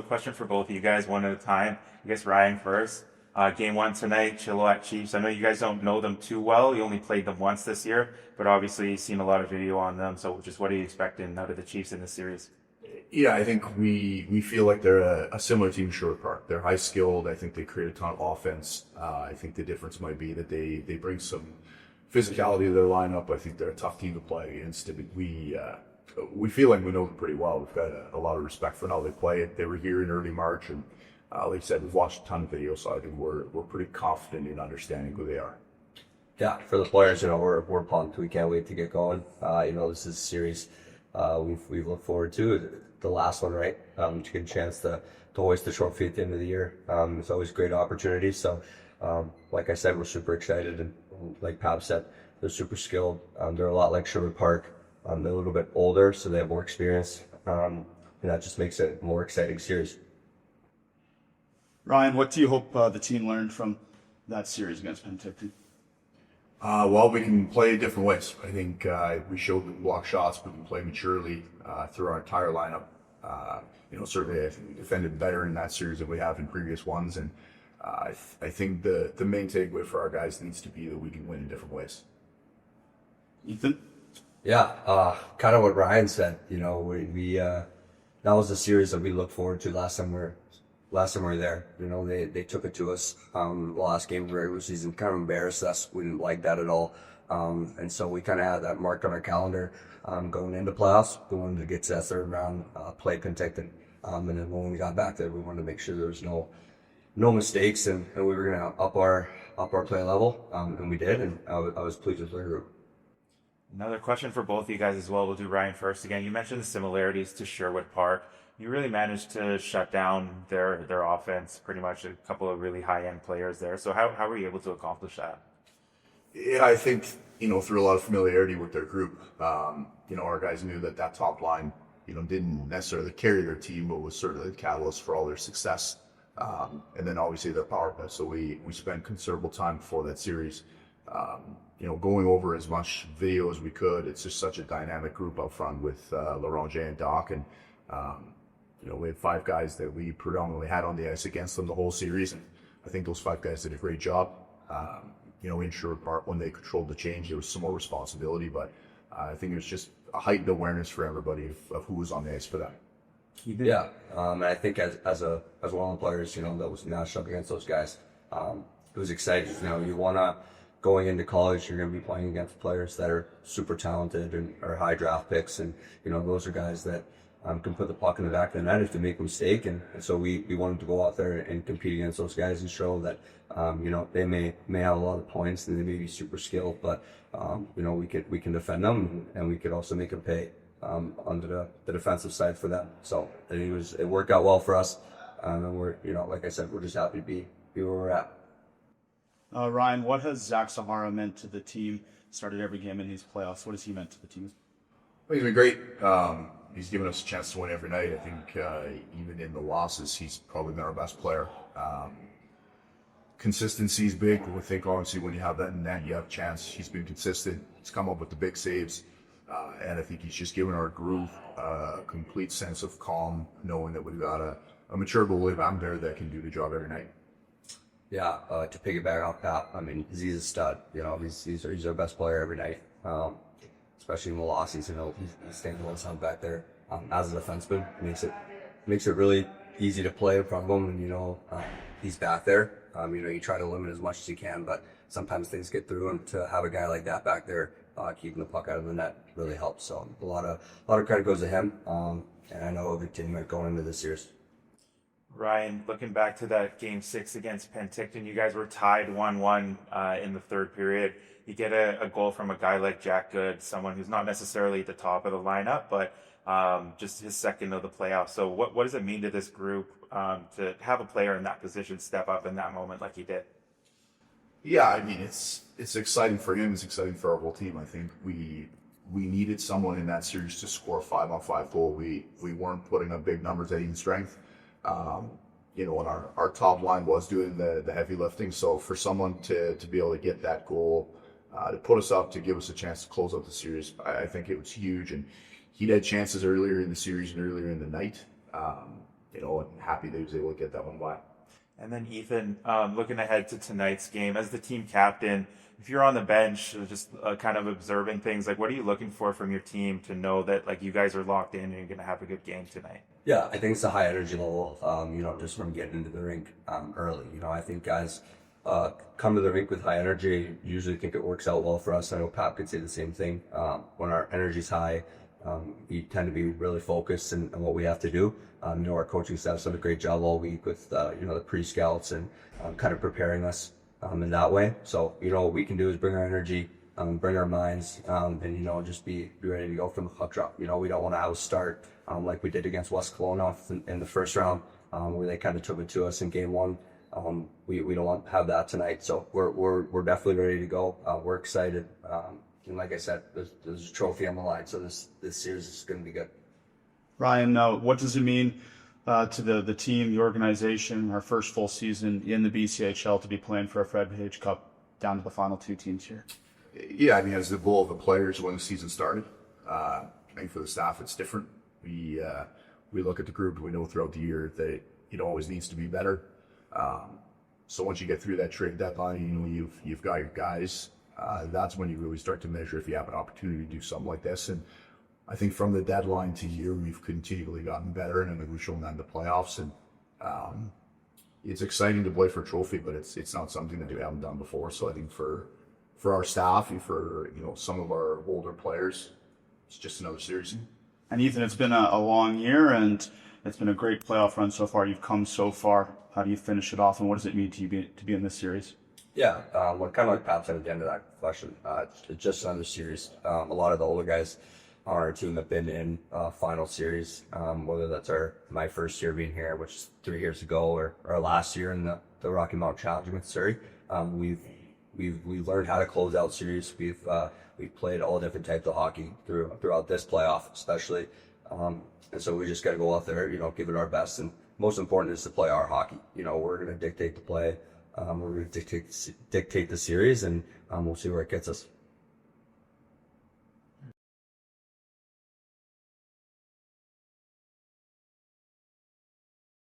So question for both of you guys, one at a time. I guess Ryan first. Game one tonight, Chilliwack Chiefs. I know you guys don't know them too well. You only played them once this year, but obviously you've seen a lot of video on them. So just what are you expecting out of the Chiefs in this series? Yeah, I think we feel like they're a similar team to Sherwood Park. They're high skilled. I think they create a ton of offense. I think the difference might be that they bring some physicality to their lineup. I think they're a tough team to play against. We feel like we know them pretty well. We've got a lot of respect for how they play it. They were here in early March, and like I said, we've watched a ton of videos, so I think we're pretty confident in understanding who they are. Yeah, for the players, we're pumped. We can't wait to get going. This is a series we've looked forward to. The last one, right? To get a chance to hoist the trophy at the end of the year. It's always a great opportunity. So, like I said, we're super excited, and like Pab said, they're super skilled. They're a lot like Sherwood Park. They're a little bit older, so they have more experience, and that just makes it a more exciting series. Ryan, what do you hope the team learned from that series against Penticton? Well, we can play different ways. I think we showed we can block shots, we can play maturely through our entire lineup. Certainly I think we defended better in that series than we have in previous ones, and I think the main takeaway for our guys needs to be that we can win in different ways. Ethan? Yeah, kind of what Ryan said. We that was a series that we looked forward to last time we were there. They took it to us the last game of the regular season, kind of embarrassed us. We didn't like that at all, and so we kind of had that marked on our calendar going into playoffs. We wanted to get to that third round, play Penticton, and then when we got back there, we wanted to make sure there was no mistakes, and we were going to up our play level, and we did, and I was pleased with our group. Another question for both of you guys as well. We'll do Ryan first again. You mentioned the similarities to Sherwood Park. You really managed to shut down their offense, pretty much a couple of really high-end players there. So how were you able to accomplish that? Yeah, I think, through a lot of familiarity with their group, our guys knew that top line, didn't necessarily carry their team, but was certainly the catalyst for all their success. And then obviously their power play. So we spent considerable time before that series, going over as much video as we could. It's just such a dynamic group up front with Laurent and Doc, and we had 5 guys that we predominantly had on the ice against them the whole series, and I think those 5 guys did a great job. In Sherwood Park, when they controlled the change, there was some more responsibility, but I think it was just a heightened awareness for everybody of who was on the ice for that. Yeah, and I think as one of the players, that was matched up against those guys, it was exciting. You want to, going into college, you're going to be playing against players that are super talented and are high draft picks, and those are guys that can put the puck in the back of the net if they make a mistake, and so we wanted to go out there and compete against those guys and show that they may have a lot of points and they may be super skilled, but we can defend them, and we could also make them pay under the defensive side for them. So it worked out well for us, and we're like I said, we're just happy to be where we're at. Ryan, what has Zach Sahara meant to the team? Started every game in his playoffs. What has he meant to the team? Well, he's been great. He's given us a chance to win every night. I think even in the losses, he's probably been our best player. Consistency is big. We think obviously when you have that in net, you have a chance. He's been consistent. He's come up with the big saves. And I think he's just given our group a complete sense of calm, knowing that we've got a mature goalie there that can do the job every night. Yeah, to piggyback off that, I mean, he's a stud. He's our best player every night, especially in the losses. He's standing on something back there as a defenseman. Makes it really easy to play in front of him, and he's back there. You try to limit as much as you can, but sometimes things get through, and to have a guy like that back there keeping the puck out of the net really helps. So a lot of credit goes to him, and I know he'll continue going into this series. Ryan, looking back to that Game 6 against Penticton, you guys were tied 1-1 in the third period. You get a goal from a guy like Jack Good, someone who's not necessarily at the top of the lineup, but just his second of the playoffs. So what does it mean to this group to have a player in that position step up in that moment like he did? Yeah, I mean, it's exciting for him. It's exciting for our whole team. I think we needed someone in that series to score a 5-on-5 goal. We weren't putting up big numbers at even strength. And our top line was doing the heavy lifting. So for someone to be able to get that goal, to put us up, to give us a chance to close out the series, I think it was huge. And he'd had chances earlier in the series and earlier in the night. and happy that he was able to get that one by. And then Ethan, looking ahead to tonight's game, as the team captain, if you're on the bench, just kind of observing things, like what are you looking for from your team to know that like you guys are locked in and you're going to have a good game tonight? Yeah, I think it's a high energy level, just from getting into the rink early. I think guys come to the rink with high energy. Usually think it works out well for us. I know Pap could say the same thing. When our energy's high, we tend to be really focused on what we have to do. Our coaching staff's done a great job all week with, the pre-scouts and kind of preparing us in that way. So, what we can do is bring our energy, bring our minds, and, just be ready to go from the puck drop. We don't want to out-start like we did against West Kelowna in the first round, where they kind of took it to us in game one. We don't want to have that tonight. So we're definitely ready to go. We're excited. And like I said, there's a trophy on the line, so this series is going to be good. Ryan, what does it mean to the team, the organization, our first full season in the BCHL to be playing for a Fred Page Cup down to the final two teams here? Yeah, I mean, as the goal of the players when the season started, I think for the staff it's different. We look at the group, we know throughout the year that it always needs to be better. So once you get through that trade deadline, you've got your guys. That's when you really start to measure if you have an opportunity to do something like this. And I think from the deadline to here, we've continually gotten better, and we've shown that in the playoffs. And it's exciting to play for a trophy, but it's not something that we haven't done before. So I think for our staff and for some of our older players, it's just another series. And Ethan, it's been a long year, and it's been a great playoff run so far. You've come so far. How do you finish it off, and what does it mean to you to be in this series? Yeah, kind of like Pat said at the end of that question, it's just another series. A lot of the older guys on our team have been in final series, whether that's my first year being here, which is 3 years ago, or our last year in the Rocky Mountain Challenge with Surrey. We've learned how to close out series. We've played all different types of hockey throughout this playoff, especially, and so we just got to go out there, give it our best, and most important is to play our hockey. We're going to dictate the play. We're going to dictate the series, and we'll see where it gets us.